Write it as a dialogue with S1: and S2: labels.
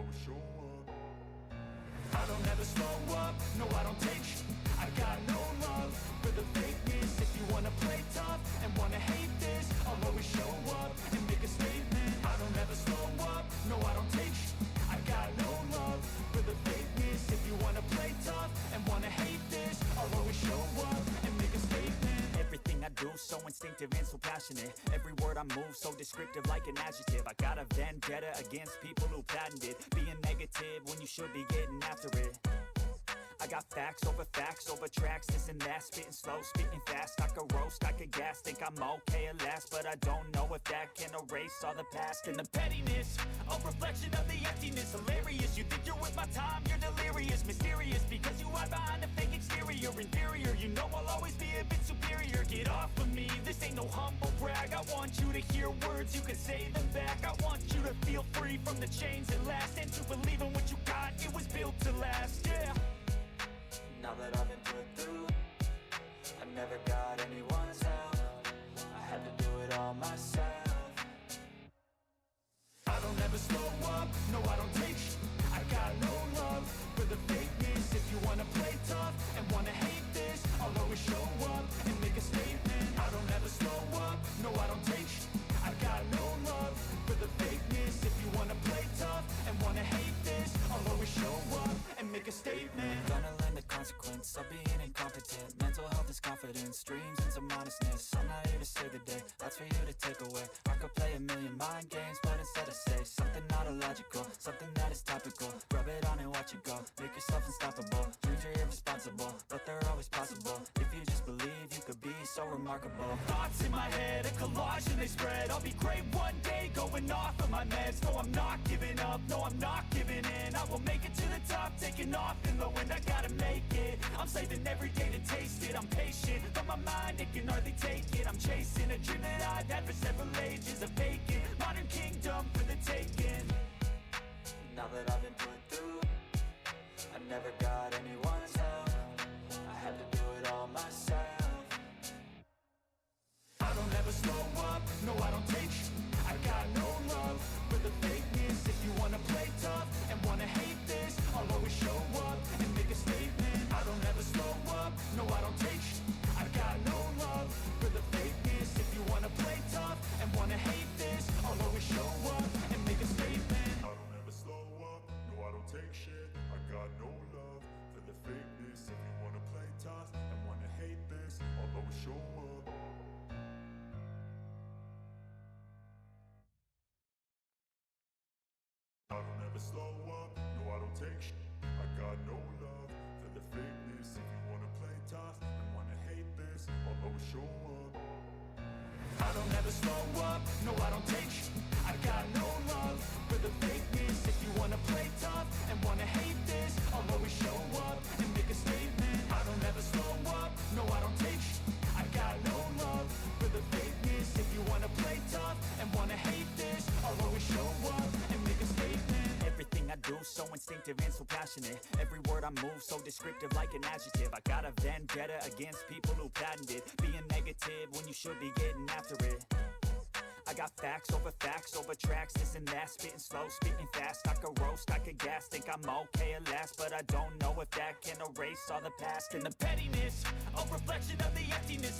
S1: always show up. I don't ever slow up, no I don't take sh**. I got no love for the fakeness. If you wanna play tough and wanna hate this, I'll always show up and make a statement. I don't ever slow up, no I don't take sh**. I got no love for the fakeness. If you wanna play tough and wanna hate this, I'll always show up and make a statement. Everything I do so instinctive and so passionate. Every word I move so descriptive like an adjective. I got a vendetta against people who patented being negative when you should be getting after it. I got facts over tracks, this and that. Spitting slow, spitting fast. I could roast, I could gas. Think I'm okay at last, but I don't know if that can erase all the past. And the pettiness, a reflection of the emptiness. Hilarious, you think you're worth my time, you're delirious. Mysterious, because you hide behind a fake exterior. Inferior, you know I'll always be a bit superior. Get off of me, this ain't no humble brag. I want you to hear words, you can say them back. I want you to feel free from the chains that last, and to believe in what you got, it was built to last, yeah.
S2: Now that I've been put through, I never got anyone's help. I had to do it all myself.
S1: I don't ever slow up, no I don't take sh**. I got no love for the fakeness. If you wanna play tough and wanna hate this, I'll always show up and make a statement. I don't ever slow up, no I don't take sh**. I got no love for the fakeness. If you wanna play tough and wanna hate this, I'll always show up and make a statement.
S2: Gonna learn the consequence of being incompetent. Mental health is confidence, dreams and some honestness. I'm not here to save the day, that's for you to take away. I could play a million mind games, but instead I say something not illogical, something that is topical. Rub it on and watch it go, make yourself unstoppable. Dreams are irresponsible, but they're always possible. If you just believe, you could be so remarkable.
S1: Thoughts in my head, a collage and they spread. I'll be great one day, going off of my meds. No, I'm not giving up, no, I'm not giving in. I will make it to the top, taking off in the wind. I gotta make it, I'm saving every day to taste it. I'm patient, but my mind, it can hardly take it. I'm chasing a dream that I've had for several ages. A vacant, modern kingdom for the taking.
S2: Now that I've been put through, I never got anyone's help. I had to do it all myself.
S1: I don't ever slow up, no I don't take sh**. I got no love for the fakeness. If you wanna play tough and wanna hate this, I'll always show up and make a statement. I don't ever slow up, no I don't take sh**. I got no love for the fakeness. If you wanna play tough and wanna hate this, I'll always show up and make a statement. I don't ever slow up, no I don't take shit. I got no love for the fakeness. If you wanna play tough and wanna hate this, I'll always show up. I don't ever slow up, no I don't take sh**. I got no love for the fakeness. If you wanna play tough and wanna hate this, I'll always show up. I don't ever slow up, no I don't take sh**. I got no love for the fakeness. If you wanna play tough and wanna hate this, I'll always show up and make a statement. I don't ever slow up, no I don't take sh**. I got no love for the fakeness. If you wanna play tough and wanna hate this, I'll always show up and make a statement. Everything I do so instinctive and so passionate. Every word I move so descriptive like an adjective. I got a vendetta against people who patented being negative when you should be getting after it. I got facts over tracks, this and that. Spitting slow, spitting fast. I could roast, I could gas. Think I'm okay at last, but I don't know if that can erase all the past. And the pettiness, a reflection of the emptiness.